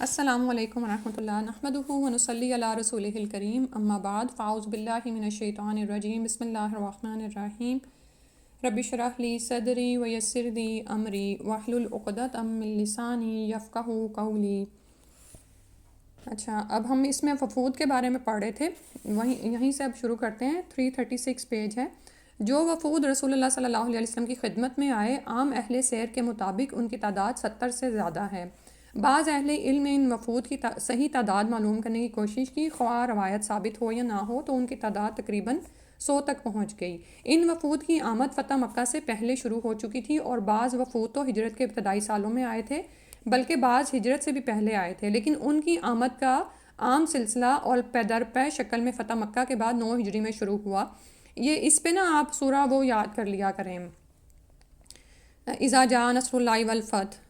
السلام علیکم ورحمۃ اللہ نحمدہ ونصلی علی رسولہ الکریم اما بعد فاعوذ باللہ من الشیطان الرجیم بسم اللہ الرحمن الرحیم رب اشرح لی صدری ویسر لی امری واحلل عقدۃ من لسانی یفقہوا قولی۔ اچھا، اب ہم اس میں وفود کے بارے میں پڑھ رہے تھے، یہیں سے اب شروع کرتے ہیں۔ 336 پیج ہے۔ جو وفود رسول اللہ صلی اللہ علیہ وسلم کی خدمت میں آئے، عام اہل سیر کے مطابق ان کی تعداد 70 سے زیادہ ہے۔ بعض اہل علم نے ان وفود کی صحیح تعداد معلوم کرنے کی کوشش کی، خواہ روایت ثابت ہو یا نہ ہو تو ان کی تعداد تقریباً 100 تک پہنچ گئی۔ ان وفود کی آمد فتح مکہ سے پہلے شروع ہو چکی تھی، اور بعض وفود تو ہجرت کے ابتدائی سالوں میں آئے تھے، بلکہ بعض ہجرت سے بھی پہلے آئے تھے، لیکن ان کی آمد کا عام سلسلہ اور پے در پے شکل میں فتح مکہ کے بعد 9 ہجری میں شروع ہوا۔ یہ اس پہ نا آپ سورہ وہ یاد کر لیا کریں، اذا جاء نصر اللہ والفتح،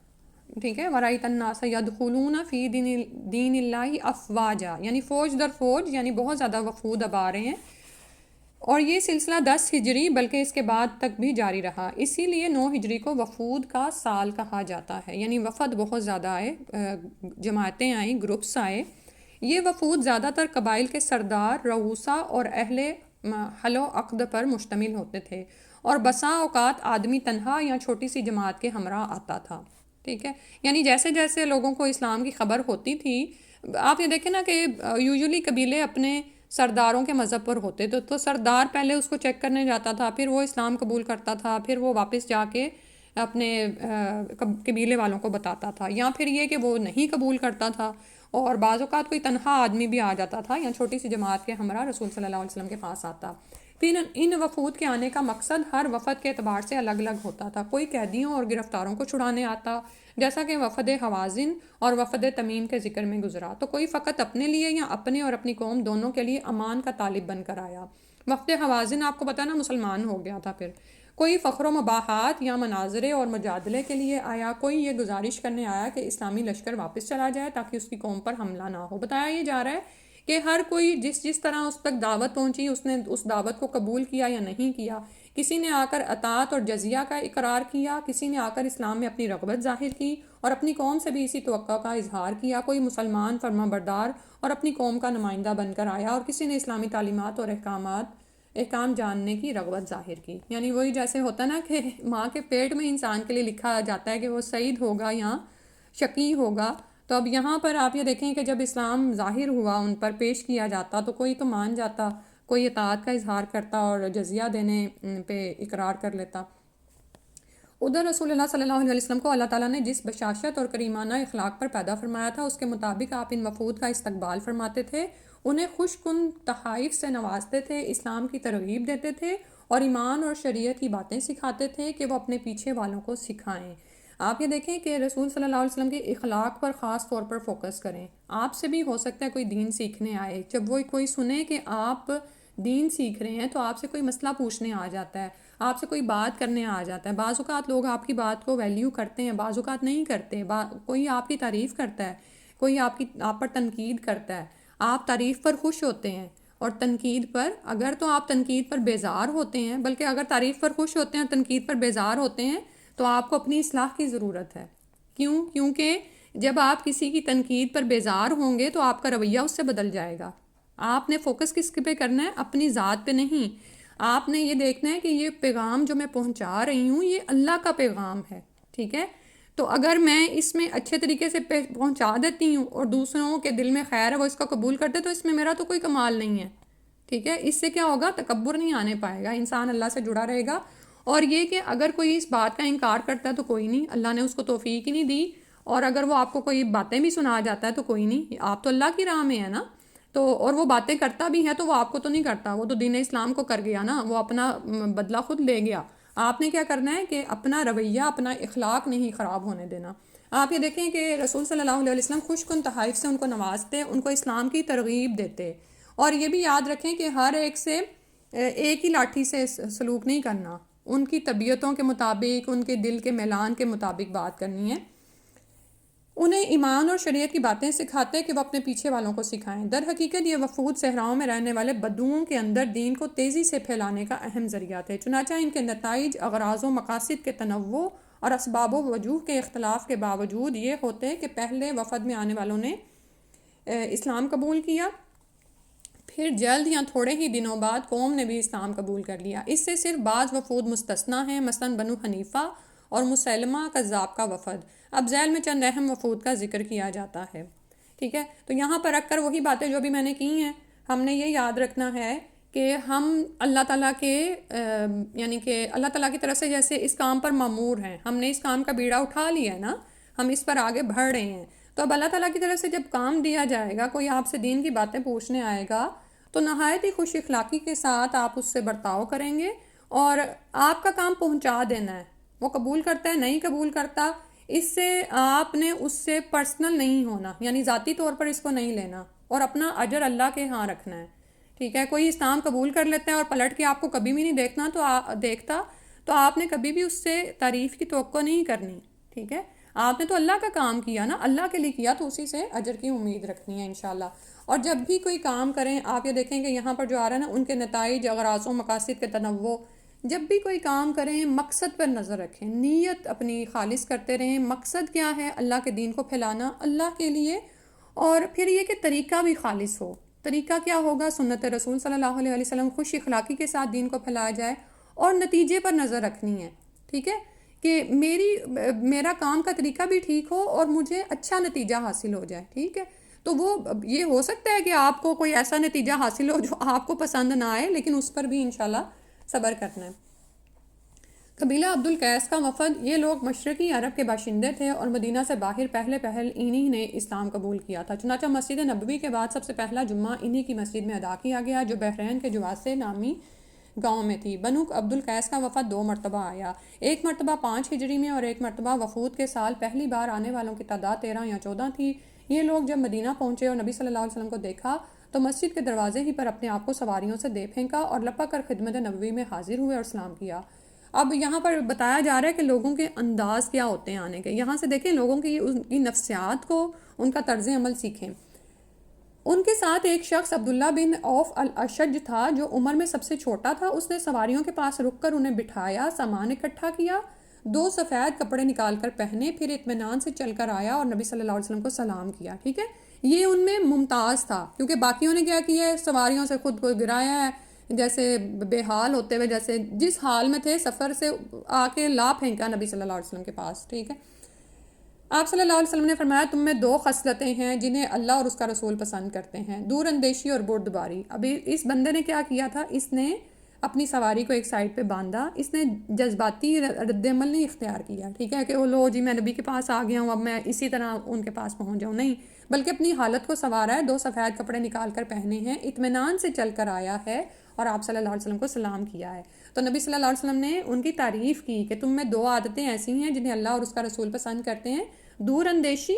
ٹھیک ہے، وَرَأَيْتَ النَّاسَ يَدْخُلُونَ فِي دِينِ اللَّهِ أَفْوَاجًا، یعنی فوج در فوج، یعنی بہت زیادہ وفود اب آ رہے ہیں، اور یہ سلسلہ 10 ہجری بلکہ اس کے بعد تک بھی جاری رہا۔ اسی لیے 9 ہجری کو وفود کا سال کہا جاتا ہے، یعنی وفد بہت زیادہ آئے، جماعتیں آئیں، گروپس آئے۔ یہ وفود زیادہ تر قبائل کے سردار، رؤوسا اور اہل حل و عقد پر مشتمل ہوتے تھے، اور بسا اوقات آدمی تنہا یا چھوٹی سی جماعت کے ہمراہ آتا تھا، ٹھیک ہے۔ یعنی جیسے جیسے لوگوں کو اسلام کی خبر ہوتی تھی، آپ یہ دیکھیں نا کہ یوزولی قبیلے اپنے سرداروں کے مذہب پر ہوتے تو سردار پہلے اس کو چیک کرنے جاتا تھا، پھر وہ اسلام قبول کرتا تھا، پھر وہ واپس جا کے اپنے قبیلے والوں کو بتاتا تھا، یا پھر یہ کہ وہ نہیں قبول کرتا تھا، اور بعض اوقات کوئی تنہا آدمی بھی آ جاتا تھا یا چھوٹی سی جماعت کے ہمراہ رسول صلی اللہ علیہ وسلم کے پاس آتا۔ پھر ان وفود کے آنے کا مقصد ہر وفد کے اعتبار سے الگ الگ ہوتا تھا۔ کوئی قیدیوں اور گرفتاروں کو چھڑانے آتا، جیسا کہ وفد حوازن اور وفد تمیم کے ذکر میں گزرا، تو کوئی فقط اپنے لیے یا اپنے اور اپنی قوم دونوں کے لیے امان کا طالب بن کر آیا۔ وفد حوازن آپ کو پتہ نا مسلمان ہو گیا تھا، پھر کوئی فخر و مباحات یا مناظرے اور مجادلے کے لیے آیا، کوئی یہ گزارش کرنے آیا کہ اسلامی لشکر واپس چلا جائے تاکہ اس کی قوم پر حملہ نہ ہو۔ بتایا یہ جا رہا ہے کہ ہر کوئی جس طرح اس تک دعوت پہنچی، اس نے اس دعوت کو قبول کیا یا نہیں کیا۔ کسی نے آ کر اطاعت اور جزیہ کا اقرار کیا، کسی نے آ کر اسلام میں اپنی رغبت ظاہر کی اور اپنی قوم سے بھی اسی توقع کا اظہار کیا۔ کوئی مسلمان فرما بردار اور اپنی قوم کا نمائندہ بن کر آیا، اور کسی نے اسلامی تعلیمات اور احکام جاننے کی رغبت ظاہر کی۔ یعنی وہی جیسے ہوتا نا کہ ماں کے پیٹ میں انسان کے لیے لکھا جاتا ہے کہ وہ سعید ہوگا یا شقی ہوگا، تو اب یہاں پر آپ یہ دیکھیں کہ جب اسلام ظاہر ہوا، ان پر پیش کیا جاتا، تو کوئی تو مان جاتا، کوئی اطاعت کا اظہار کرتا اور جزیہ دینے پہ اقرار کر لیتا۔ ادھر رسول اللہ صلی اللہ علیہ وسلم کو اللہ تعالیٰ نے جس بشاشت اور کریمانہ اخلاق پر پیدا فرمایا تھا، اس کے مطابق آپ ان وفود کا استقبال فرماتے تھے، انہیں خوش کن تحائف سے نوازتے تھے، اسلام کی ترغیب دیتے تھے، اور ایمان اور شریعت کی باتیں سکھاتے تھے کہ وہ اپنے پیچھے والوں کو سکھائیں۔ آپ یہ دیکھیں کہ رسول صلی اللہ علیہ وسلم کے اخلاق پر خاص طور پر فوکس کریں۔ آپ سے بھی ہو سکتا ہے کوئی دین سیکھنے آئے، جب وہ کوئی سنے کہ آپ دین سیکھ رہے ہیں تو آپ سے کوئی مسئلہ پوچھنے آ جاتا ہے، آپ سے کوئی بات کرنے آ جاتا ہے۔ بعض اوقات لوگ آپ کی بات کو ویلیو کرتے ہیں، بعض اوقات نہیں کرتے، کوئی آپ کی تعریف کرتا ہے، کوئی آپ پر تنقید کرتا ہے، آپ تعریف پر خوش ہوتے ہیں اور تنقید پر، اگر تو آپ تنقید پر بیزار ہوتے ہیں، بلکہ اگر تعریف پر خوش ہوتے ہیں اور تنقید پر بیزار ہوتے ہیں تو آپ کو اپنی اصلاح کی ضرورت ہے۔ کیونکہ جب آپ کسی کی تنقید پر بیزار ہوں گے تو آپ کا رویہ اس سے بدل جائے گا۔ آپ نے فوکس کس پہ کرنا ہے؟ اپنی ذات پہ نہیں۔ آپ نے یہ دیکھنا ہے کہ یہ پیغام جو میں پہنچا رہی ہوں یہ اللہ کا پیغام ہے، ٹھیک ہے؟ تو اگر میں اس میں اچھے طریقے سے پہنچا دیتی ہوں اور دوسروں کے دل میں خیر ہے وہ اس کا قبول کرتے، تو اس میں میرا تو کوئی کمال نہیں ہے، ٹھیک ہے؟ اس سے کیا ہوگا؟ تکبر نہیں آنے پائے گا، انسان اللہ سے جڑا رہے گا۔ اور یہ کہ اگر کوئی اس بات کا انکار کرتا ہے تو کوئی نہیں، اللہ نے اس کو توفیق ہی نہیں دی، اور اگر وہ آپ کو کوئی باتیں بھی سنا جاتا ہے تو کوئی نہیں، آپ تو اللہ کی راہ میں ہے نا، تو اور وہ باتیں کرتا بھی ہے تو وہ آپ کو تو نہیں کرتا، وہ تو دین اسلام کو کر گیا نا، وہ اپنا بدلہ خود لے گیا۔ آپ نے کیا کرنا ہے کہ اپنا رویہ، اپنا اخلاق نہیں خراب ہونے دینا۔ آپ یہ دیکھیں کہ رسول صلی اللہ علیہ وسلم خوش کن تحائف سے ان کو نوازتے، ان کو اسلام کی ترغیب دیتے، اور یہ بھی یاد رکھیں کہ ہر ایک سے ایک ہی لاٹھی سے سلوک نہیں کرنا، ان کی طبیعتوں کے مطابق، ان کے دل کے میلان کے مطابق بات کرنی ہے۔ انہیں ایمان اور شریعت کی باتیں سکھاتے کہ وہ اپنے پیچھے والوں کو سکھائیں۔ در حقیقت یہ وفود صحراؤں میں رہنے والے بدوؤں کے اندر دین کو تیزی سے پھیلانے کا اہم ذریعہ تھے، چنانچہ ان کے نتائج، اغراض و مقاصد کے تنوع اور اسباب و وجوہ کے اختلاف کے باوجود یہ ہوتے کہ پہلے وفد میں آنے والوں نے اسلام قبول کیا، پھر جلد یا تھوڑے ہی دنوں بعد قوم نے بھی اسلام قبول کر لیا۔ اس سے صرف بعض وفود مستثنیٰ ہیں، مثلا بنو حنیفہ اور مسلمہ کذاب کا وفد۔ اب ذیل میں چند اہم وفود کا ذکر کیا جاتا ہے، ٹھیک ہے۔ تو یہاں پر رکھ کر وہی باتیں جو بھی میں نے کی ہیں، ہم نے یہ یاد رکھنا ہے کہ ہم اللہ تعالیٰ کے یعنی کہ اللہ تعالیٰ کی طرف سے جیسے اس کام پر مامور ہیں، ہم نے اس کام کا بیڑا اٹھا لیا ہے نا، ہم اس پر آگے بڑھ رہے ہیں، تو اب اللہ تعالیٰ کی طرف سے جب کام دیا جائے گا، کوئی آپ سے دین کی باتیں پوچھنے آئے گا تو نہایت ہی خوش اخلاقی کے ساتھ آپ اس سے برتاؤ کریں گے اور آپ کا کام پہنچا دینا ہے۔ وہ قبول کرتا ہے نہیں قبول کرتا، اس سے آپ نے اس سے پرسنل نہیں ہونا، یعنی ذاتی طور پر اس کو نہیں لینا اور اپنا اجر اللہ کے ہاں رکھنا ہے، ٹھیک ہے۔ کوئی اسلام قبول کر لیتا ہے اور پلٹ کے آپ کو کبھی بھی نہیں دیکھتا تو آپ نے کبھی بھی اس سے تعریف کی توقع نہیں کرنی، ٹھیک ہے۔ آپ نے تو اللہ کا کام کیا نا، اللہ کے لیے کیا، تو اسی سے اجر کی امید رکھنی ہے انشاءاللہ۔ اور جب بھی کوئی کام کریں، آپ یہ دیکھیں کہ یہاں پر جو آ رہا ہے نا، ان کے نتائج، اغراض و مقاصد کے تنوع، جب بھی کوئی کام کریں مقصد پر نظر رکھیں، نیت اپنی خالص کرتے رہیں۔ مقصد کیا ہے؟ اللہ کے دین کو پھیلانا اللہ کے لیے، اور پھر یہ کہ طریقہ بھی خالص ہو۔ طریقہ کیا ہوگا؟ سنت رسول صلی اللہ علیہ وسلم، خوش اخلاقی کے ساتھ دین کو پھیلایا جائے، اور نتیجے پر نظر رکھنی ہے، ٹھیک ہے، کہ میرا کام کا طریقہ بھی ٹھیک ہو اور مجھے اچھا نتیجہ حاصل ہو جائے، ٹھیک ہے۔ تو وہ یہ ہو سکتا ہے کہ آپ کو کوئی ایسا نتیجہ حاصل ہو جو آپ کو پسند نہ آئے، لیکن اس پر بھی انشاءاللہ صبر کرنا ہے۔ قبیلہ عبد القیس کا وفد، یہ لوگ مشرقی عرب کے باشندے تھے اور مدینہ سے باہر پہل انہی نے اسلام قبول کیا تھا۔ چنانچہ مسجد نبوی کے بعد سب سے پہلا جمعہ انہی کی مسجد میں ادا کیا گیا، جو بحرین کے جواسے نامی گاؤں میں تھی۔ بنو عبد القیس کا وفد 2 مرتبہ آیا، ایک مرتبہ 5 ہجری میں اور ایک مرتبہ وفود کے سال۔ پہلی بار آنے والوں کی تعداد 13 یا 14 تھی۔ یہ لوگ جب مدینہ پہنچے اور نبی صلی اللہ علیہ وسلم کو دیکھا تو مسجد کے دروازے ہی پر اپنے آپ کو سواریوں سے دے پھینکا اور لپک کر خدمت نبوی میں حاضر ہوئے اور سلام کیا۔ اب یہاں پر بتایا جا رہا ہے کہ لوگوں کے انداز کیا ہوتے ہیں آنے کے، یہاں سے دیکھیں لوگوں کی ان کی نفسیات کو، ان کا طرز عمل سیکھیں۔ ان کے ساتھ ایک شخص عبداللہ بن عوف الاشج تھا جو عمر میں سب سے چھوٹا تھا۔ اس نے سواریوں کے پاس رک کر انہیں بٹھایا، سامان اکٹھا کیا، 2 سفید کپڑے نکال کر پہنے، پھر اطمینان سے چل کر آیا اور نبی صلی اللہ علیہ وسلم کو سلام کیا، ٹھیک ہے۔ یہ ان میں ممتاز تھا، کیونکہ باقیوں نے کیا کیا ہے؟ سواریوں سے خود کو گرایا ہے، جیسے بے حال ہوتے ہوئے، جیسے جس حال میں تھے سفر سے آ کے لا پھینکا نبی صلی اللہ علیہ وسلم کے پاس، ٹھیک ہے۔ آپ صلی اللہ علیہ وسلم نے فرمایا تم میں 2 خصلتیں ہیں جنہیں اللہ اور اس کا رسول پسند کرتے ہیں، دور اندیشی اور بردباری۔ ابھی اس بندے نے کیا کیا تھا؟ اس نے اپنی سواری کو ایک سائڈ پہ باندھا، اس نے جذباتی رد عمل نہیں اختیار کیا، ٹھیک ہے، کہ وہ لو جی میں نبی کے پاس آ گیا ہوں، اب میں اسی طرح ان کے پاس پہنچ جاؤں، نہیں، بلکہ اپنی حالت کو سنوارا ہے، 2 سفید کپڑے نکال کر پہنے ہیں، اطمینان سے چل کر آیا ہے اور آپ صلی اللہ علیہ وسلم کو سلام کیا ہے۔ تو نبی صلی اللہ علیہ وسلم نے ان کی تعریف کی کہ تم میں 2 عادتیں ایسی ہیں جنہیں اللہ اور اس کا رسول پسند کرتے ہیں، دور اندیشی،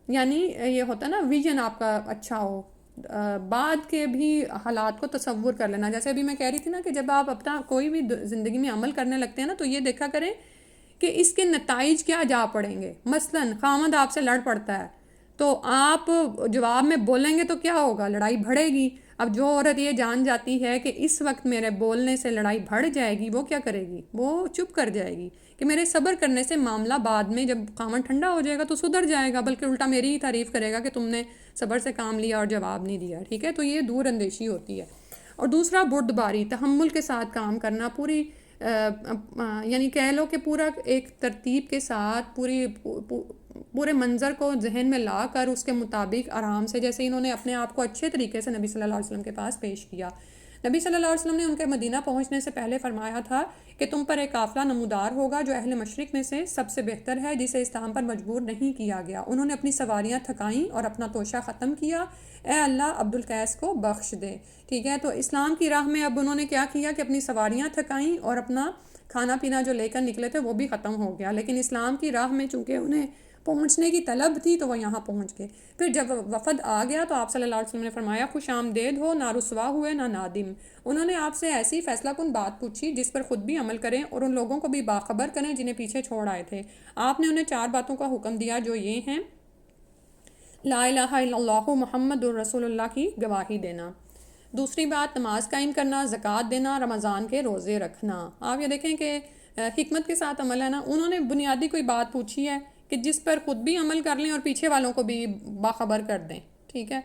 یعنی یہ ہوتا ہے نا ویژن آپ کا اچھا ہو، بعد کے بھی حالات کو تصور کر لینا۔ جیسے ابھی میں کہہ رہی تھی نا کہ جب آپ اپنا کوئی بھی زندگی میں عمل کرنے لگتے ہیں نا، تو یہ دیکھا کریں کہ اس کے نتائج کیا جا پڑیں گے۔ مثلاً خامد آپ سے لڑ پڑتا ہے تو آپ جواب میں بولیں گے تو کیا ہوگا؟ لڑائی بڑھے گی۔ اب جو عورت یہ جان جاتی ہے کہ اس وقت میرے بولنے سے لڑائی بڑھ جائے گی، وہ کیا کرے گی؟ وہ چپ کر جائے گی کہ میرے صبر کرنے سے معاملہ بعد میں جب خامد ٹھنڈا ہو جائے گا تو سدھر جائے گا، بلکہ الٹا میری ہی تعریف کرے گا کہ تم نے صبر سے کام لیا اور جواب نہیں دیا، ٹھیک ہے۔ تو یہ دور اندیشی ہوتی ہے۔ اور دوسرا بردباری، تحمل کے ساتھ کام کرنا، پوری یعنی کہہ لو کہ پورا ایک ترتیب کے ساتھ پورے منظر کو ذہن میں لا کر اس کے مطابق آرام سے، جیسے انہوں نے اپنے آپ کو اچھے طریقے سے نبی صلی اللہ علیہ وسلم کے پاس پیش کیا۔ نبی صلی اللہ علیہ وسلم نے ان کے مدینہ پہنچنے سے پہلے فرمایا تھا کہ تم پر ایک قافلہ نمودار ہوگا جو اہل مشرق میں سے سب سے بہتر ہے، جسے اسلام پر مجبور نہیں کیا گیا۔ انہوں نے اپنی سواریاں تھکائیں اور اپنا توشہ ختم کیا، اے اللہ عبد القیس کو بخش دے، ٹھیک ہے۔ تو اسلام کی راہ میں اب انہوں نے کیا کیا کہ اپنی سواریاں تھکائیں اور اپنا کھانا پینا جو لے کر نکلے تھے وہ بھی ختم ہو گیا، لیکن اسلام کی راہ میں چونکہ انہیں پہنچنے کی طلب تھی تو وہ یہاں پہنچ گئے۔ پھر جب وفد آ گیا تو آپ صلی اللہ علیہ وسلم نے فرمایا خوش آمدید ہو، نہ رسوا ہوئے نہ نادم۔ انہوں نے آپ سے ایسی فیصلہ کن بات پوچھی جس پر خود بھی عمل کریں اور ان لوگوں کو بھی باخبر کریں جنہیں پیچھے چھوڑ آئے تھے۔ آپ نے انہیں 4 باتوں کا حکم دیا جو یہ ہیں: لا الہ الا اللہ محمد الرسول اللہ کی گواہی دینا، دوسری بات نماز قائم کرنا، زکوٰۃ دینا، رمضان کے روزے رکھنا۔ آپ یہ دیکھیں کہ حکمت کے ساتھ عمل ہے نا، انہوں نے بنیادی کوئی بات پوچھی ہے کہ جس پر خود بھی عمل کر لیں اور پیچھے والوں کو بھی باخبر کر دیں، ٹھیک ہے.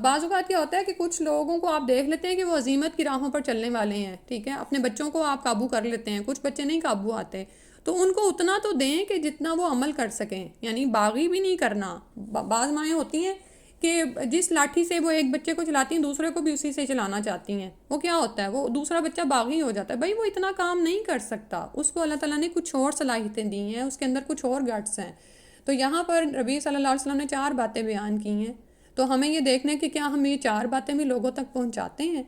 بعض اوقات کیا ہوتا ہے کہ کچھ لوگوں کو آپ دیکھ لیتے ہیں کہ وہ عزیمت کی راہوں پر چلنے والے ہیں، ٹھیک ہے، اپنے بچوں کو آپ قابو کر لیتے ہیں، کچھ بچے نہیں قابو آتے، تو ان کو اتنا تو دیں کہ جتنا وہ عمل کر سکیں، یعنی باغی بھی نہیں کرنا. بعض مائیں ہوتی ہیں کہ جس لاٹھی سے وہ ایک بچے کو چلاتی ہیں دوسرے کو بھی اسی سے چلانا چاہتی ہیں، وہ کیا ہوتا ہے، وہ دوسرا بچہ باغی ہو جاتا ہے. بھائی وہ اتنا کام نہیں کر سکتا، اس کو اللہ تعالیٰ نے کچھ اور صلاحیتیں دی ہیں، اس کے اندر کچھ اور گٹس ہیں. تو یہاں پر نبی صلی اللہ علیہ وسلم نے 4 باتیں بیان کی ہیں، تو ہمیں یہ دیکھنا ہے کہ کیا ہم یہ 4 باتیں بھی لوگوں تک پہنچاتے ہیں.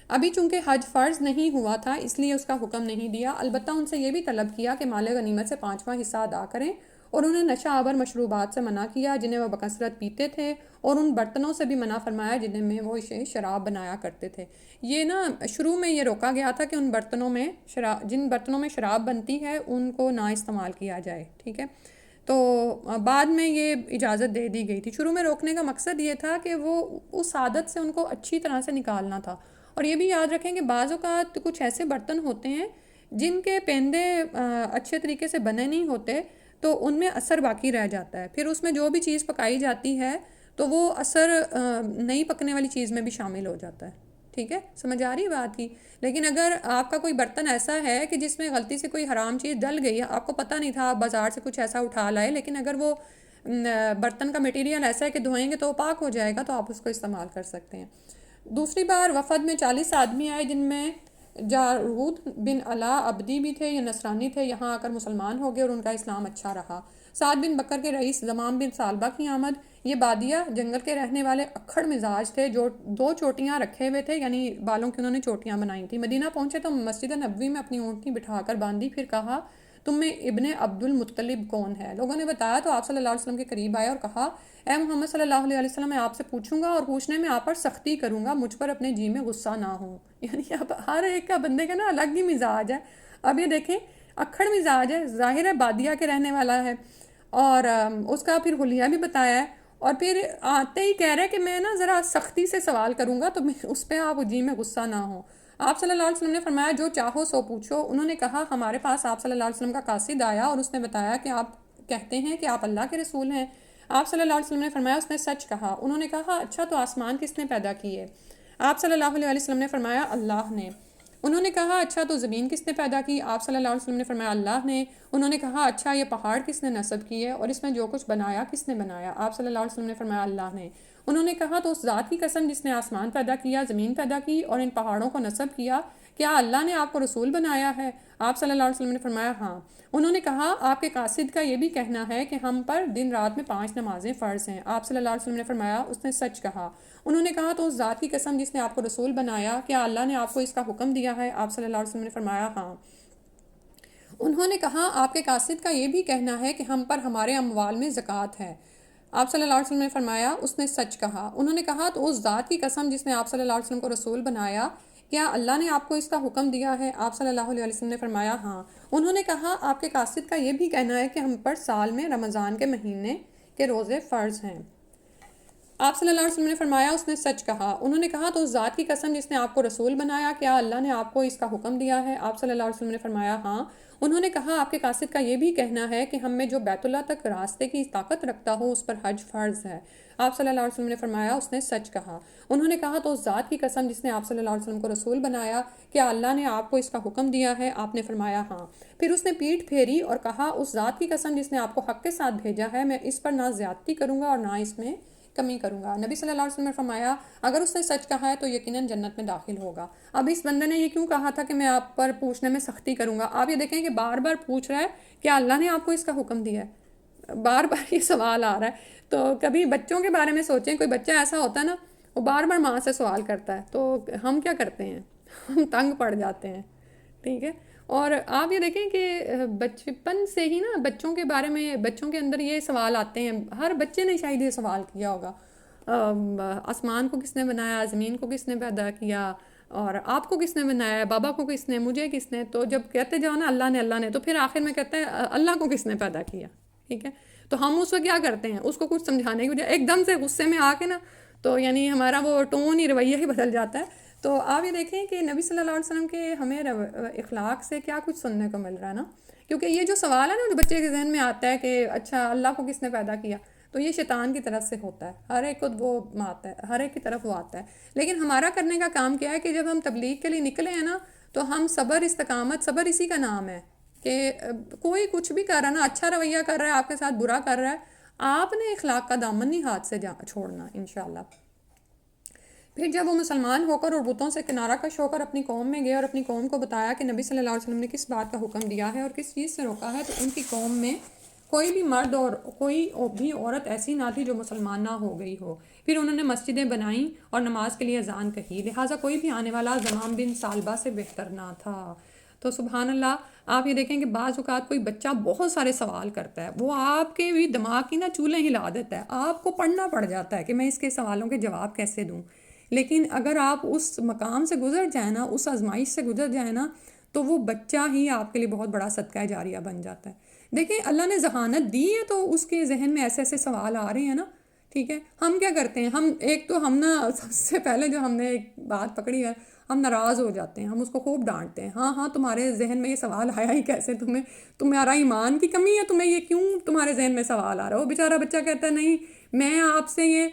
ابھی چونکہ حج فرض نہیں ہوا تھا اس لیے اس کا حکم نہیں دیا، البتہ ان سے یہ بھی طلب کیا کہ مال غنیمت سے 5واں حصہ ادا کریں، اور انہیں نشہ آور مشروبات سے منع کیا جنہیں وہ بکثرت پیتے تھے، اور ان برتنوں سے بھی منع فرمایا جنہیں میں وہ شراب بنایا کرتے تھے. یہ نا شروع میں یہ روکا گیا تھا کہ ان برتنوں میں جن برتنوں میں شراب بنتی ہے ان کو نہ استعمال کیا جائے، ٹھیک ہے. تو بعد میں یہ اجازت دے دی گئی تھی. شروع میں روکنے کا مقصد یہ تھا کہ وہ اس عادت سے ان کو اچھی طرح سے نکالنا تھا. اور یہ بھی یاد رکھیں کہ بعض اوقات کچھ ایسے برتن ہوتے ہیں جن کے پیندے اچھے طریقے سے بنے نہیں ہوتے، تو ان میں اثر باقی رہ جاتا ہے، پھر اس میں جو بھی چیز پکائی جاتی ہے تو وہ اثر نہیں پکنے والی چیز میں بھی شامل ہو جاتا ہے، ٹھیک ہے، سمجھ آ رہی بات کی. لیکن اگر آپ کا کوئی برتن ایسا ہے کہ جس میں غلطی سے کوئی حرام چیز ڈل گئی ہے، آپ کو پتہ نہیں تھا، آپ بازار سے کچھ ایسا اٹھا لائے، لیکن اگر وہ برتن کا میٹیریل ایسا ہے کہ دھوئیں گے تو وہ پاک ہو جائے گا، تو آپ اس کو استعمال کر سکتے ہیں. دوسری بار وفد میں 40 آدمی آئے جن میں جارود بن علا عبدی بھی تھے، یہ نصرانی تھے، یہاں آ کر مسلمان ہو گئے اور ان کا اسلام اچھا رہا. سعد بن بکر کے رئیس زمام بن ثعلبہ کی آمد. یہ بادیہ جنگل کے رہنے والے اکھڑ مزاج تھے، جو 2 چوٹیاں رکھے ہوئے تھے، یعنی بالوں کی انہوں نے چوٹیاں بنائی تھیں. مدینہ پہنچے تو مسجد نبوی میں اپنی اونٹنی بٹھا کر باندھی، پھر کہا تم میں ابن عبد المطلب کون ہے؟ لوگوں نے بتایا تو آپ صلی اللہ علیہ وسلم کے قریب آئے اور کہا اے محمد صلی اللہ علیہ وسلم، میں آپ سے پوچھوں گا اور پوچھنے میں آپ پر سختی کروں گا، مجھ پر اپنے جی میں غصہ نہ ہو. یعنی اب ہر ایک کا بندے کا نا الگ ہی مزاج ہے. اب یہ دیکھیں اکھڑ مزاج ہے، ظاہر ہے بادیہ کے رہنے والا ہے، اور اس کا پھر حلیہ بھی بتایا ہے، اور پھر آتے ہی کہہ رہے کہ میں نا ذرا سختی سے سوال کروں گا تو اس پہ آپ جی میں غصہ نہ ہو. آپ صلی اللہ علیہ وسلم نے فرمایا جو چاہو سو پوچھو. انہوں نے کہا ہمارے پاس آپ صلی اللہ علیہ وسلم کا قاصد آیا اور اس نے بتایا کہ آپ کہتے ہیں کہ آپ اللہ کے رسول ہیں. آپ صلی اللہ علیہ وسلم نے فرمایا اس نے سچ کہا. انہوں نے کہا اچھا تو آسمان کس نے پیدا کیے؟ آپ صلی اللہ علیہ وسلم نے فرمایا اللہ نے. انہوں نے کہا اچھا تو زمین کس نے پیدا کی؟ آپ صلی اللہ علیہ وسلم نے فرمایا اللہ نے. انہوں نے کہا اچھا یہ پہاڑ کس نے نصب کیے اور اس میں جو کچھ بنایا کس نے بنایا؟ آپ صلی اللہ علیہ وسلم نے فرمایا اللہ نے. انہوں نے کہا تو اس ذات کی قسم جس نے آسمان پیدا کیا، زمین پیدا کی اور ان پہاڑوں کو نصب کیا، کیا اللہ نے آپ کو رسول بنایا ہے؟ آپ صلی اللہ علیہ وسلم نے فرمایا ہاں. انہوں نے کہا آپ کے قاصد کا یہ بھی کہنا ہے کہ ہم پر دن رات میں 5 نمازیں فرض ہیں؟ آپ صلی اللہ علیہ وسلم نے فرمایا اس نے سچ کہا. انہوں نے کہا تو اس ذات کی قسم جس نے آپ کو رسول بنایا، کیا اللہ نے آپ کو اس کا حکم دیا ہے؟ آپ صلی اللہ علیہ وسلم نے فرمایا ہاں. انہوں نے کہا آپ کے قاصد کا یہ بھی کہنا ہے کہ ہم پر ہمارے اموال میں زکوٰۃ ہے؟ آپ صلی اللہ علیہ وسلم نے فرمایا اس نے سچ کہا. انہوں نے کہا تو اس ذات کی قسم جس نے آپ صلی اللہ علیہ وسلم کو رسول بنایا، کیا اللہ نے آپ کو اس کا حکم دیا ہے؟ آپ صلی اللہ علیہ وسلم نے فرمایا ہاں. انہوں نے کہا آپ کے قاصد کا یہ بھی کہنا ہے کہ ہم پر سال میں رمضان کے مہینے کے روزے فرض ہیں؟ آپ صلی اللہ علیہ وسلم نے فرمایا اس نے سچ کہا. انہوں نے کہا تو اس ذات کی قسم جس نے آپ کو رسول بنایا، کیا اللہ نے آپ کو اس کا حکم دیا ہے؟ آپ صلی اللہ علیہ وسلم نے فرمایا ہاں. انہوں نے کہا آپ کے قاصد کا یہ بھی کہنا ہے کہ ہم میں جو بیت اللہ تک راستے کی طاقت رکھتا ہو اس پر حج فرض ہے؟ آپ صلی اللہ علیہ وسلم نے فرمایا اس نے سچ کہا. انہوں نے کہا تو اس ذات کی قسم جس نے آپ صلی اللہ علیہ وسلم کو رسول بنایا، کیا اللہ نے آپ کو اس کا حکم دیا ہے؟ آپ نے فرمایا ہاں. پھر اس نے پیٹھ پھیری اور کہا اس ذات کی قسم جس نے آپ کو حق کے ساتھ بھیجا ہے، میں اس پر نہ زیادتی کروں گا اور نہ اس میں کمی کروں گا. نبی صلی اللہ علیہ وسلم نے فرمایا اگر اس نے سچ کہا ہے تو یقیناً جنت میں داخل ہوگا. اب اس بندے نے یہ کیوں کہا تھا کہ میں آپ پر پوچھنے میں سختی کروں گا؟ آپ یہ دیکھیں کہ بار بار پوچھ رہا ہے کیا اللہ نے آپ کو اس کا حکم دیا ہے، بار بار یہ سوال آ رہا ہے. تو کبھی بچوں کے بارے میں سوچیں، کوئی بچہ ایسا ہوتا ہے نا وہ بار بار ماں سے سوال کرتا ہے، تو ہم کیا کرتے ہیں؟ ہم تنگ پڑ جاتے ہیں، ٹھیک ہے. اور آپ یہ دیکھیں کہ بچپن سے ہی نا بچوں کے بارے میں بچوں کے اندر یہ سوال آتے ہیں. ہر بچے نے شاید یہ سوال کیا ہوگا آسمان کو کس نے بنایا، زمین کو کس نے پیدا کیا، اور آپ کو کس نے بنایا، بابا کو کس نے، مجھے کس نے. تو جب کہتے جاؤ نا اللہ نے، تو پھر آخر میں کہتے ہیں اللہ کو کس نے پیدا کیا، ٹھیک ہے. تو ہم اس وقت کیا کرتے ہیں؟ اس کو کچھ سمجھانے کی بجائے ایک دم سے غصے میں آ کے نا، تو یعنی ہمارا وہ ٹون ہی رویہ ہی بدل جاتا ہے. تو آپ یہ دیکھیں کہ نبی صلی اللہ علیہ وسلم کے ہمیں اخلاق سے کیا کچھ سننے کو مل رہا ہے نا. کیونکہ یہ جو سوال ہے نا جو بچے کے ذہن میں آتا ہے کہ اچھا اللہ کو کس نے پیدا کیا، تو یہ شیطان کی طرف سے ہوتا ہے. ہر ایک کو وہ آتا ہے، ہر ایک کی طرف وہ آتا ہے. لیکن ہمارا کرنے کا کام کیا ہے کہ جب ہم تبلیغ کے لیے نکلے ہیں نا، تو ہم صبر، استقامت، صبر اسی کا نام ہے کہ کوئی کچھ بھی کر رہا ہے نا، اچھا رویہ کر رہا ہے آپ کے ساتھ، برا کر رہا ہے، آپ نے اخلاق کا دامن نہیں ہاتھ سے چھوڑنا انشاءاللہ. پھر جب وہ مسلمان ہو کر اور بتوں سے کنارہ کش ہو کر اپنی قوم میں گئے اور اپنی قوم کو بتایا کہ نبی صلی اللہ علیہ وسلم نے کس بات کا حکم دیا ہے اور کس چیز سے روکا ہے، تو ان کی قوم میں کوئی بھی مرد اور کوئی بھی عورت ایسی نہ تھی جو مسلمان نہ ہو گئی ہو. پھر انہوں نے مسجدیں بنائیں اور نماز کے لیے اذان کہی، لہٰذا کوئی بھی آنے والا زمام بن سالبہ سے بہتر نہ تھا. تو سبحان اللہ، آپ یہ دیکھیں کہ بعض اوقات کوئی بچہ بہت سارے سوال کرتا ہے، وہ آپ کے بھی دماغ کی نا چولہے ہلا دیتا ہے، آپ کو پڑھنا پڑ جاتا ہے کہ میں اس کے سوالوں کے جواب کیسے دوں. لیکن اگر آپ اس مقام سے گزر جائیں نا، اس آزمائش سے گزر جائیں نا، تو وہ بچہ ہی آپ کے لیے بہت بڑا صدقہ جاریہ بن جاتا ہے. دیکھیں اللہ نے ذہانت دی ہے تو اس کے ذہن میں ایسے ایسے سوال آ رہے ہیں نا. ٹھیک ہے، ہم کیا کرتے ہیں، ہم نا سب سے پہلے جو ہم نے ایک بات پکڑی ہے، ہم ناراض ہو جاتے ہیں، ہم اس کو خوب ڈانٹتے ہیں. ہاں تمہارے ذہن میں یہ سوال آیا ہی کیسے، تمہارا ایمان کی کمی ہے، تمہیں یہ کیوں تمہارے ذہن میں سوال آ رہا ہے. وہ بیچارہ بچہ کہتا ہے نہیں میں آپ سے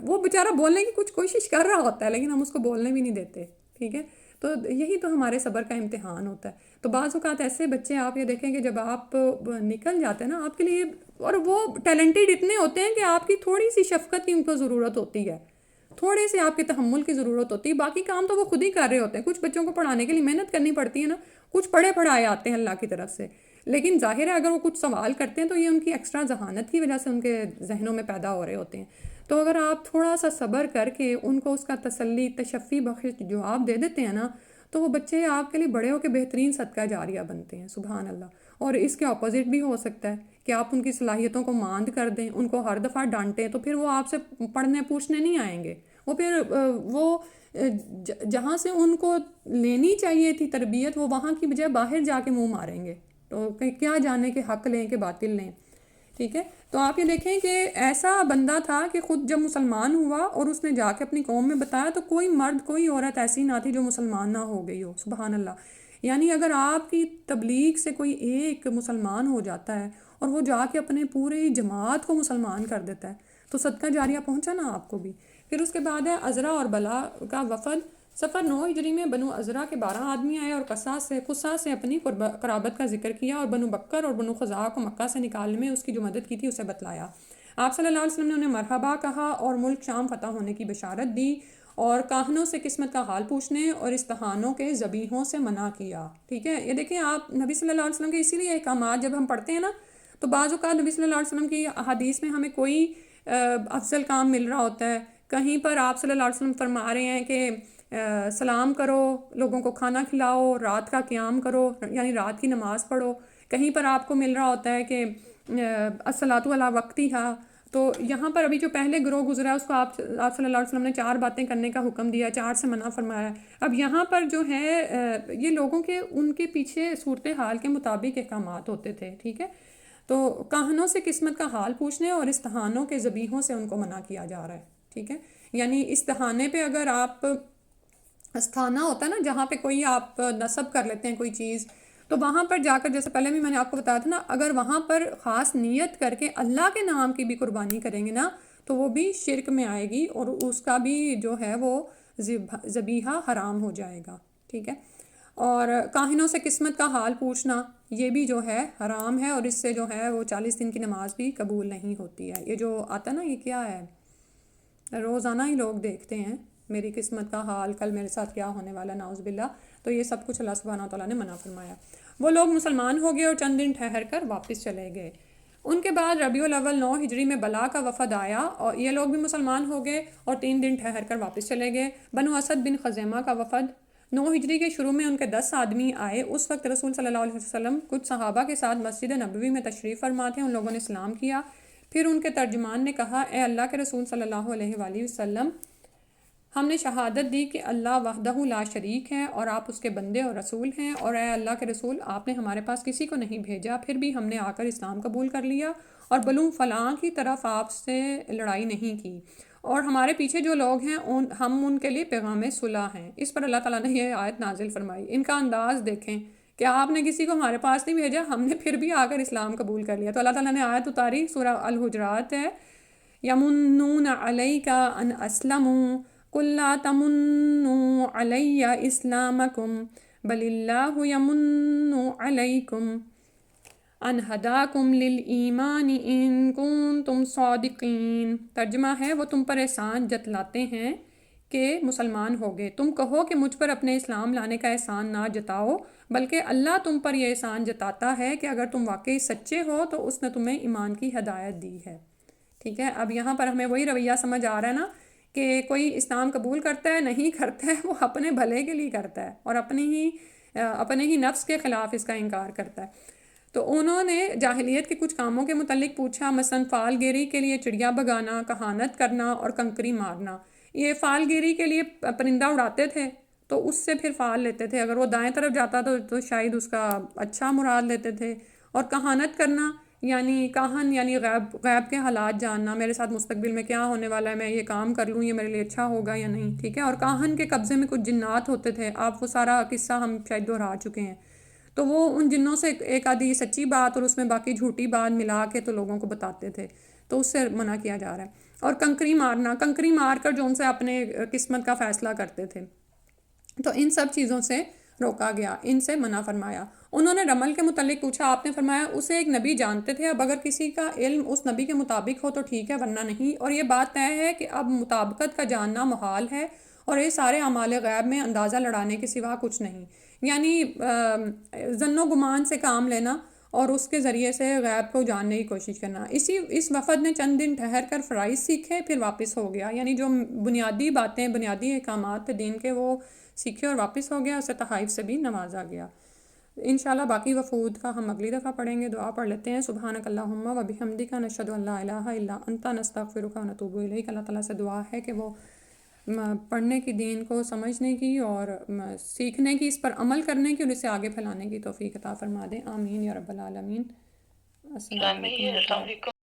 وہ بیچارہ بولنے کی کچھ کوشش کر رہا ہوتا ہے لیکن ہم اس کو بولنے بھی نہیں دیتے. ٹھیک ہے، تو یہی تو ہمارے صبر کا امتحان ہوتا ہے. تو بعض اوقات ایسے بچے آپ یہ دیکھیں کہ جب آپ نکل جاتے ہیں نا آپ کے لیے، اور وہ ٹیلنٹڈ اتنے ہوتے ہیں کہ آپ کی تھوڑی سی شفقت کی ان کو ضرورت ہوتی ہے، تھوڑے سے آپ کے تحمل کی ضرورت ہوتی ہے، باقی کام تو وہ خود ہی کر رہے ہوتے ہیں. کچھ بچوں کو پڑھانے کے لیے محنت کرنی پڑتی ہے نا، کچھ پڑھے پڑھائے آتے ہیں اللہ کی طرف سے، لیکن ظاہر ہے اگر وہ کچھ سوال کرتے ہیں تو یہ ان کی ایکسٹرا ذہانت کی وجہ سے ان کے ذہنوں میں پیدا ہو رہے ہوتے ہیں. تو اگر آپ تھوڑا سا صبر کر کے ان کو اس کا تسلی، تشفی بخش جواب دے دیتے ہیں نا، تو وہ بچے آپ کے لیے بڑے ہو کے بہترین صدقہ جاریہ بنتے ہیں. سبحان اللہ. اور اس کے اپوزٹ بھی ہو سکتا ہے کہ آپ ان کی صلاحیتوں کو ماند کر دیں، ان کو ہر دفعہ ڈانٹیں، تو پھر وہ آپ سے پڑھنے پوچھنے نہیں آئیں گے. وہ پھر جہاں سے ان کو لینی چاہیے تھی تربیت، وہ وہاں کی بجائے باہر جا کے منہ ماریں گے. تو کیا جانے کہ حق لیں کہ باطل لیں. ٹھیک ہے، تو آپ یہ دیکھیں کہ ایسا بندہ تھا کہ خود جب مسلمان ہوا اور اس نے جا کے اپنی قوم میں بتایا، تو کوئی مرد کوئی عورت ایسی نہ تھی جو مسلمان نہ ہو گئی ہو. سبحان اللہ. یعنی اگر آپ کی تبلیغ سے کوئی ایک مسلمان ہو جاتا ہے اور وہ جا کے اپنے پوری جماعت کو مسلمان کر دیتا ہے، تو صدقہ جاریہ پہنچا نا آپ کو بھی. پھر اس کے بعد ہے عذرا اور بلا کا وفد. سفر 9 ہجری میں بنو عذرا کے 12 آدمی آئے اور قصا سے اپنی قرابت کا ذکر کیا اور بنو بکر اور بنو خزاعہ کو مکہ سے نکالنے میں اس کی جو مدد کی تھی اسے بتلایا. آپ صلی اللہ علیہ وسلم نے انہیں مرحبا کہا اور ملک شام فتح ہونے کی بشارت دی اور کاہنوں سے قسمت کا حال پوچھنے اور استہانوں کے ذبیحوں سے منع کیا. ٹھیک ہے، یہ دیکھیں آپ نبی صلی اللہ علیہ وسلم کے اسی لیے احکامات جب ہم پڑھتے ہیں نا، تو بعض اوقات نبی صلی اللہ علیہ وسلم کی احادیث میں ہمیں کوئی افضل کام مل رہا ہوتا ہے. کہیں پر آپ صلی اللہ علیہ وسلم فرما رہے ہیں کہ سلام کرو، لوگوں کو کھانا کھلاؤ، رات کا قیام کرو یعنی رات کی نماز پڑھو. کہیں پر آپ کو مل رہا ہوتا ہے کہ الصلاۃ علی وقتہا. تو یہاں پر ابھی جو پہلے گروہ گزرا ہے اس کو آپ صلی اللہ علیہ وسلم نے 4 باتیں کرنے کا حکم دیا، 4 سے منع فرمایا. اب یہاں پر جو ہے یہ لوگوں کے ان کے پیچھے صورتحال کے مطابق احکامات ہوتے تھے. ٹھیک ہے، تو کاہنوں سے قسمت کا حال پوچھنے اور استہانوں کے ذبیحوں سے ان کو منع کیا جا رہا ہے. ٹھیک ہے، یعنی استہانے پہ اگر آپ استھانہ ہوتا ہے نا جہاں پہ کوئی آپ نصب کر لیتے ہیں کوئی چیز، تو وہاں پر جا کر جیسے پہلے بھی میں نے آپ کو بتایا تھا نا، اگر وہاں پر خاص نیت کر کے اللہ کے نام کی بھی قربانی کریں گے نا تو وہ بھی شرک میں آئے گی اور اس کا بھی جو ہے وہ ذبیحہ حرام ہو جائے گا. ٹھیک ہے، اور کاہنوں سے قسمت کا حال پوچھنا یہ بھی جو ہے حرام ہے، اور اس سے جو ہے وہ 40 دن کی نماز بھی قبول نہیں ہوتی ہے. یہ جو آتا نا یہ کیا ہے، روزانہ ہی لوگ دیکھتے ہیں میری قسمت کا حال، کل میرے ساتھ کیا ہونے والا، نعوذ باللہ. تو یہ سب کچھ اللہ سبحانہ و تعالیٰ نے منع فرمایا. وہ لوگ مسلمان ہو گئے اور چند دن ٹھہر کر واپس چلے گئے. ان کے بعد ربیع الاول 9 ہجری میں بلا کا وفد آیا اور یہ لوگ بھی مسلمان ہو گئے اور 3 دن ٹھہر کر واپس چلے گئے. بنو اسد بن خزیمہ کا وفد 9 ہجری کے شروع میں ان کے 10 آدمی آئے. اس وقت رسول صلی اللہ علیہ وسلم کچھ صحابہ کے ساتھ مسجد نبوی میں تشریف فرما تھے. ان لوگوں نے اسلام کیا. پھر ان کے ترجمان نے کہا، اے اللہ کے رسول صلی اللہ علیہ وآلہ وسلم، ہم نے شہادت دی کہ اللہ وحدہ لا شریک ہے اور آپ اس کے بندے اور رسول ہیں، اور اے اللہ کے رسول آپ نے ہمارے پاس کسی کو نہیں بھیجا، پھر بھی ہم نے آ کر اسلام قبول کر لیا اور بلوں فلاں کی طرف آپ سے لڑائی نہیں کی، اور ہمارے پیچھے جو لوگ ہیں ہم ان کے لیے پیغام صلح ہیں۔ اس پر اللہ تعالیٰ نے یہ آیت نازل فرمائی۔ ان کا انداز دیکھیں کہ آپ نے کسی کو ہمارے پاس نہیں بھیجا، ہم نے پھر بھی آ کر اسلام قبول کر لیا۔ تو اللہ تعالیٰ نے آیت اتاری، سورہ الحجرات ہے، یمنون علیک ان اسلموا قل لا تمنوا علی اسلامکم بل اللہ یمن علیکم ان ہداکم للایمان ان کنتم صادقین۔ ترجمہ ہے، وہ تم پر احسان جتلاتے ہیں کہ مسلمان ہو گئے، تم کہو کہ مجھ پر اپنے اسلام لانے کا احسان نہ جتاؤ، بلکہ اللہ تم پر یہ احسان جتاتا ہے کہ اگر تم واقعی سچے ہو تو اس نے تمہیں ایمان کی ہدایت دی ہے۔ ٹھیک ہے، اب یہاں پر ہمیں وہی رویہ سمجھ آ رہا ہے نا کہ کوئی اسلام قبول کرتا ہے نہیں کرتا ہے، وہ اپنے بھلے کے لیے کرتا ہے اور اپنے ہی نفس کے خلاف اس کا انکار کرتا ہے۔ تو انہوں نے جاہلیت کے کچھ کاموں کے متعلق پوچھا، مثلا فال گیری کے لیے چڑیا بگانا، کہانت کرنا اور کنکری مارنا۔ یہ فال گیری کے لیے پرندہ اڑاتے تھے تو اس سے پھر فال لیتے تھے، اگر وہ دائیں طرف جاتا تو شاید اس کا اچھا مراد لیتے تھے۔ اور کہانت کرنا یعنی کاہن یعنی غیب کے حالات جاننا، میرے ساتھ مستقبل میں کیا ہونے والا ہے، میں یہ کام کر لوں یہ میرے لیے اچھا ہوگا یا نہیں، ٹھیک ہے۔ اور کاہن کے قبضے میں کچھ جنات ہوتے تھے، آپ وہ سارا قصہ ہم شاید دہرا چکے ہیں، تو وہ ان جنوں سے ایک آدھی سچی بات اور اس میں باقی جھوٹی بات ملا کے تو لوگوں کو بتاتے تھے، تو اس سے منع کیا جا رہا ہے۔ اور کنکری مارنا، کنکری مار کر جو ان سے اپنے قسمت کا فیصلہ کرتے تھے، تو ان سب چیزوں سے روکا گیا، ان سے منع فرمایا۔ انہوں نے رمل کے متعلق پوچھا، آپ نے فرمایا اسے ایک نبی جانتے تھے، اب اگر کسی کا علم اس نبی کے مطابق ہو تو ٹھیک ہے ورنہ نہیں، اور یہ بات طے ہے کہ اب مطابقت کا جاننا محال ہے اور یہ سارے اعمال غیب میں اندازہ لڑانے کے سوا کچھ نہیں، یعنی ظن و گمان سے کام لینا اور اس کے ذریعے سے غیب کو جاننے کی کوشش کرنا۔ اس وفد نے چند دن ٹھہر کر فرائض سیکھے، پھر واپس ہو گیا، یعنی جو بنیادی باتیں بنیادی احکامات تھے دین کے وہ سیکھے اور واپس ہو گیا، اسے تحائف سے بھی نوازا گیا۔ انشاءاللہ باقی وفود کا ہم اگلی دفعہ پڑھیں گے۔ دعا پڑھ لیتے ہیں۔ سبحانک اللہم و بحمدک نشہد ان لا الہ الا انت نستغفرک و نتوب الیک۔ اللہ تعالیٰ سے دعا ہے کہ وہ پڑھنے کی، دین کو سمجھنے کی اور سیکھنے کی، اس پر عمل کرنے کی اور اسے آگے پھیلانے کی توفیق عطا فرما دیں۔ آمین یا رب العالمین۔ السلام علیکم۔